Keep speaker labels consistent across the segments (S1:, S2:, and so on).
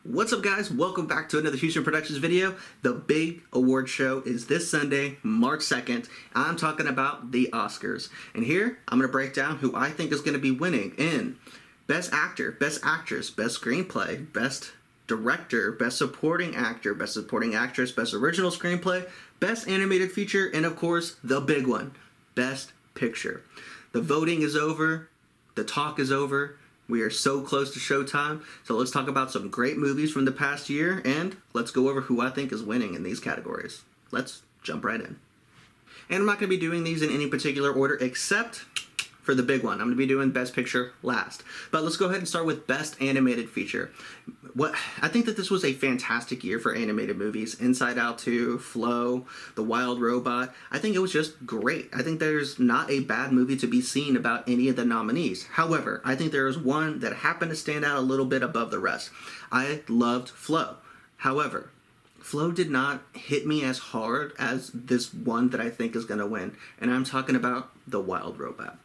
S1: What's up, guys? Welcome back to another Houston Productions video. The big award show is this Sunday, March 2nd. I'm talking about the Oscars. And here, I'm going to break down who I think is going to be winning in Best Actor, Best Actress, Best Screenplay, Best Director, Best Supporting Actor, Best Supporting Actress, Best Original Screenplay, Best Animated Feature, and of course, the big one, Best Picture. The voting is over. The talk is over. We are so close to showtime, so let's talk about some great movies from the past year, and let's go over who I think is winning in these categories. Let's jump right in. And I'm not going to be doing these in any particular order except for the big one. I'm going to be doing Best Picture last. But let's go ahead and start with Best Animated Feature. I think that this was a fantastic year for animated movies. Inside Out 2, Flow, The Wild Robot. I think it was just great. I think there's not a bad movie to be seen about any of the nominees. However, I think there is one that happened to stand out a little bit above the rest. I loved Flow. However, Flow did not hit me as hard as this one that I think is going to win. And I'm talking about The Wild Robot.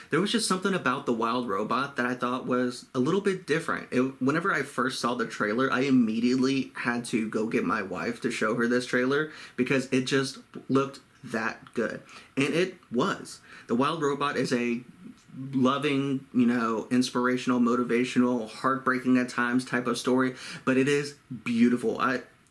S1: There was just something about The Wild Robot that I thought was a little bit different. Whenever I first saw the trailer, I immediately had to go get my wife to show her this trailer because it just looked that good. And it was. The Wild Robot is a loving, inspirational, motivational, heartbreaking at times type of story, but it is beautiful.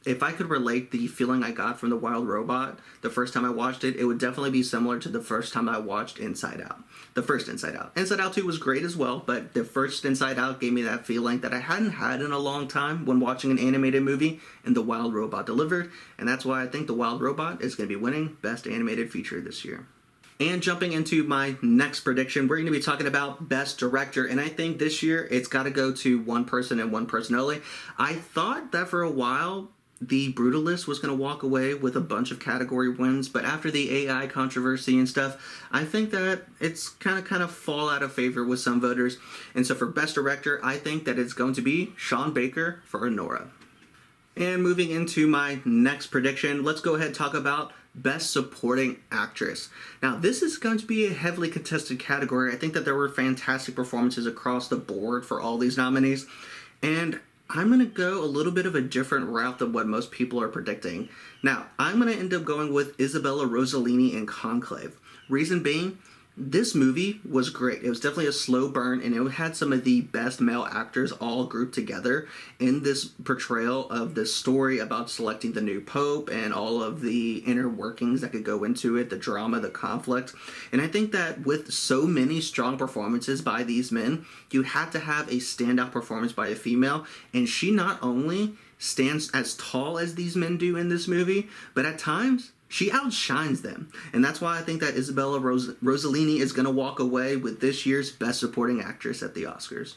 S1: If I could relate the feeling I got from The Wild Robot the first time I watched it, it would definitely be similar to the first time I watched Inside Out. The first Inside Out. Inside Out 2 was great as well, but the first Inside Out gave me that feeling that I hadn't had in a long time when watching an animated movie, and The Wild Robot delivered, and that's why I think The Wild Robot is going to be winning Best Animated Feature this year. And jumping into my next prediction, we're going to be talking about Best Director, and I think this year it's got to go to one person and one person only. I thought that for a while The Brutalist was going to walk away with a bunch of category wins, but after the AI controversy and stuff, I think that it's kind of fall out of favor with some voters. And so for Best Director, I think that it's going to be Sean Baker for Anora. And moving into my next prediction, let's go ahead and talk about Best Supporting Actress. Now, this is going to be a heavily contested category. I think that there were fantastic performances across the board for all these nominees, and I'm going to go a little bit of a different route than what most people are predicting. Now, I'm going to end up going with Isabella Rossellini in Conclave. Reason being, this movie was great. It was definitely a slow burn, and it had some of the best male actors all grouped together in this portrayal of this story about selecting the new pope and all of the inner workings that could go into it, the drama, the conflict. And I think that with so many strong performances by these men, you had to have a standout performance by a female, and she not only stands as tall as these men do in this movie, but at times she outshines them. And that's why I think that Isabella Rossellini is going to walk away with this year's Best Supporting Actress at the Oscars.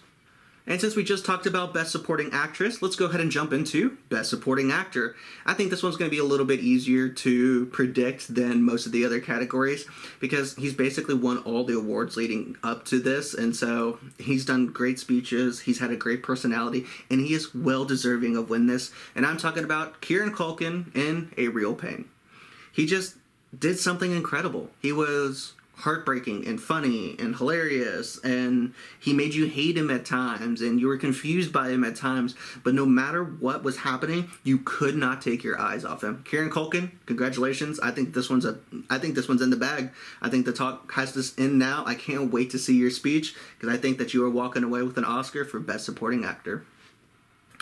S1: And since we just talked about Best Supporting Actress, let's go ahead and jump into Best Supporting Actor. I think this one's going to be a little bit easier to predict than most of the other categories because he's basically won all the awards leading up to this, and so he's done great speeches, he's had a great personality, and he is well deserving of winning this. And I'm talking about Kieran Culkin in A Real Pain. He just did something incredible. He was heartbreaking and funny and hilarious, and he made you hate him at times, and you were confused by him at times, but no matter what was happening, you could not take your eyes off him. Kieran Culkin, congratulations. I think this one's in the bag. I think the talk has this in now. I can't wait to see your speech because I think that you are walking away with an Oscar for Best Supporting Actor.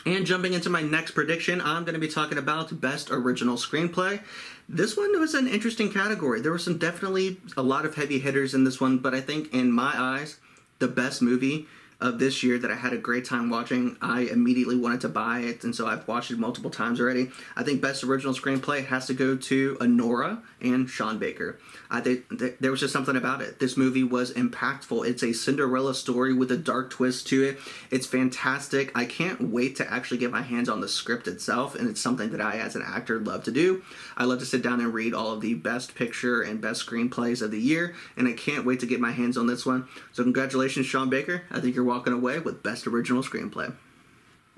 S1: And jumping into my next prediction, I'm going to be talking about Best Original Screenplay. This one was an interesting category. There were definitely a lot of heavy hitters in this one, but I think in my eyes, the best movie of this year that I had a great time watching, I immediately wanted to buy it, and so I've watched it multiple times already. I think Best Original Screenplay has to go to Anora and Sean Baker. I think there was just something about it. This movie was impactful. It's a Cinderella story with a dark twist to it. It's fantastic. I can't wait to actually get my hands on the script itself, and it's something that I, as an actor, love to do. I love to sit down and read all of the Best Picture and Best Screenplays of the year, and I can't wait to get my hands on this one. So congratulations, Sean Baker. I think you're walking away with Best Original Screenplay.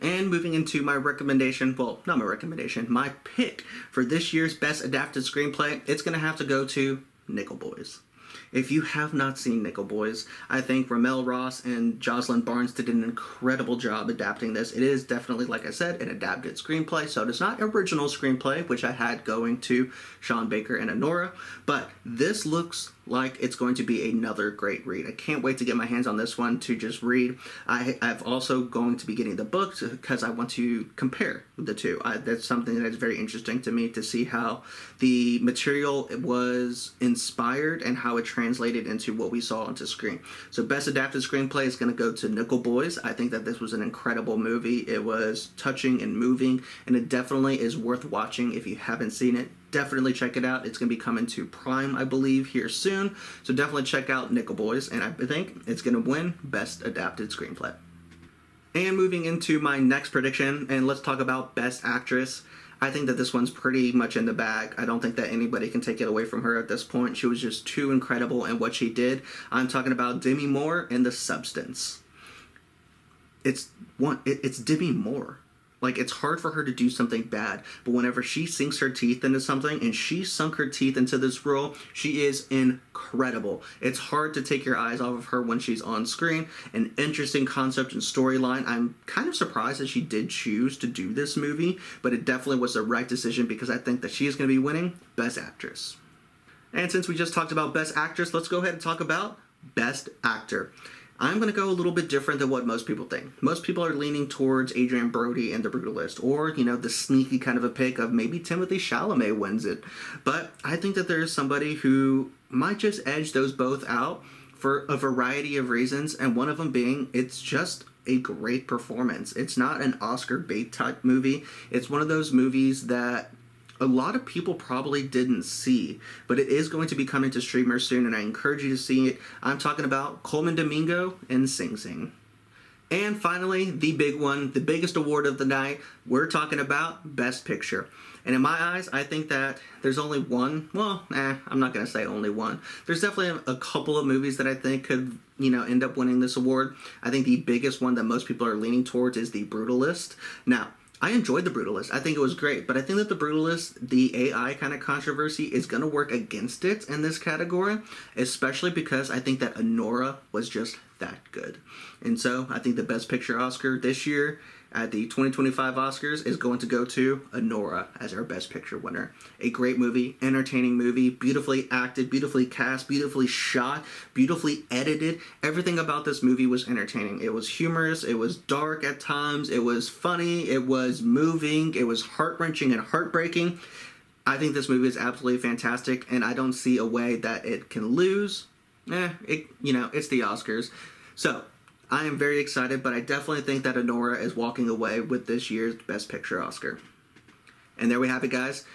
S1: And moving into my recommendation, well, not my recommendation, my pick for this year's Best Adapted Screenplay, it's going to have to go to Nickel Boys. If you have not seen Nickel Boys, I think Ramel Ross and Jocelyn Barnes did an incredible job adapting this. It is definitely, like I said, an adapted screenplay, so it is not original screenplay, which I had going to Sean Baker and Anora, but this looks like it's going to be another great read. I can't wait to get my hands on this one to just read. I've also going to be getting the book because I want to compare the two. That's something that's very interesting to me, to see how the material was inspired and how it translated into what we saw onto screen. So best adapted screenplay is going to go to Nickel Boys. I think that this was an incredible movie. It was touching and moving, and it definitely is worth watching if you haven't seen it. Definitely check it out. It's going to be coming to Prime, I believe, here soon. So definitely check out Nickel Boys, and I think it's going to win Best Adapted Screenplay. And moving into my next prediction, and let's talk about Best Actress. I think that this one's pretty much in the bag. I don't think that anybody can take it away from her at this point. She was just too incredible in what she did. I'm talking about Demi Moore in The Substance. It's Demi Moore. Like, it's hard for her to do something bad, but whenever she sinks her teeth into something, and she sunk her teeth into this role, she is incredible. It's hard to take your eyes off of her when she's on screen. An interesting concept and storyline. I'm kind of surprised that she did choose to do this movie, but it definitely was the right decision because I think that she is going to be winning Best Actress. And since we just talked about Best Actress, let's go ahead and talk about Best Actor. I'm going to go a little bit different than what most people think. Most people are leaning towards Adrien Brody and The Brutalist, or, the sneaky kind of a pick of maybe Timothée Chalamet wins it. But I think that there's somebody who might just edge those both out for a variety of reasons, and one of them being it's just a great performance. It's not an Oscar bait type movie. It's one of those movies that a lot of people probably didn't see, but it is going to be coming to streamers soon, and I encourage you to see it. I'm talking about Colman Domingo in Sing Sing. And finally, the big one, the biggest award of the night, we're talking about Best Picture. And in my eyes, I think that there's only one, I'm not going to say only one. There's definitely a couple of movies that I think could, end up winning this award. I think the biggest one that most people are leaning towards is The Brutalist. Now, I enjoyed The Brutalist. I think it was great, but I think that The Brutalist, the AI kind of controversy, is going to work against it in this category, especially because I think that Anora was just that good. And so I think the Best Picture Oscar this year at the 2025 Oscars is going to go to Anora as our Best Picture winner. A great movie, entertaining movie, beautifully acted, beautifully cast, beautifully shot, beautifully edited. Everything about this movie was entertaining. It was humorous, it was dark at times, it was funny, it was moving, it was heart-wrenching and heartbreaking. I think this movie is absolutely fantastic, and I don't see a way that it can lose. It's the Oscars. So, I am very excited, but I definitely think that Anora is walking away with this year's Best Picture Oscar. And there we have it, guys.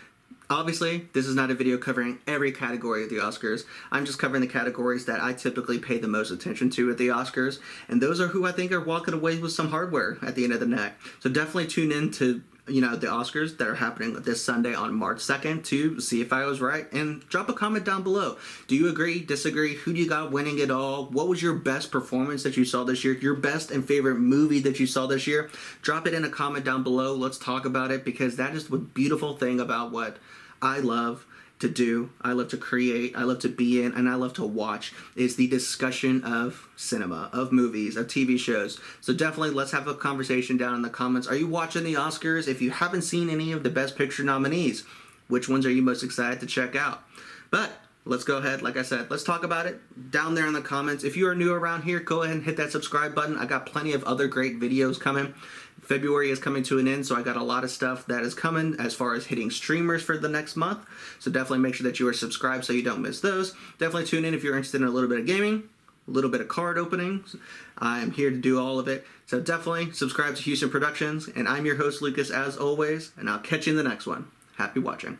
S1: Obviously, this is not a video covering every category of the Oscars. I'm just covering the categories that I typically pay the most attention to at the Oscars, and those are who I think are walking away with some hardware at the end of the night. So definitely tune in to the Oscars that are happening this Sunday on March 2nd to see if I was right, and drop a comment down below. Do you agree, disagree? Who do you got winning it all? What was your best performance that you saw this year? Your best and favorite movie that you saw this year? Drop it in a comment down below. Let's talk about it, because that is the beautiful thing about what I love to do, I love to create, I love to be in, and I love to watch, is the discussion of cinema, of movies, of TV shows. So definitely let's have a conversation down in the comments. Are you watching the Oscars? If you haven't seen any of the Best Picture nominees, which ones are you most excited to check out? But let's go ahead, like I said, let's talk about it down there in the comments. If you are new around here, go ahead and hit that subscribe button. I got plenty of other great videos coming. February is coming to an end, so I got a lot of stuff that is coming as far as hitting streamers for the next month. So definitely make sure that you are subscribed so you don't miss those. Definitely tune in if you're interested in a little bit of gaming, a little bit of card openings. I'm here to do all of it. So definitely subscribe to Houston Productions, and I'm your host, Lucas, as always, and I'll catch you in the next one. Happy watching.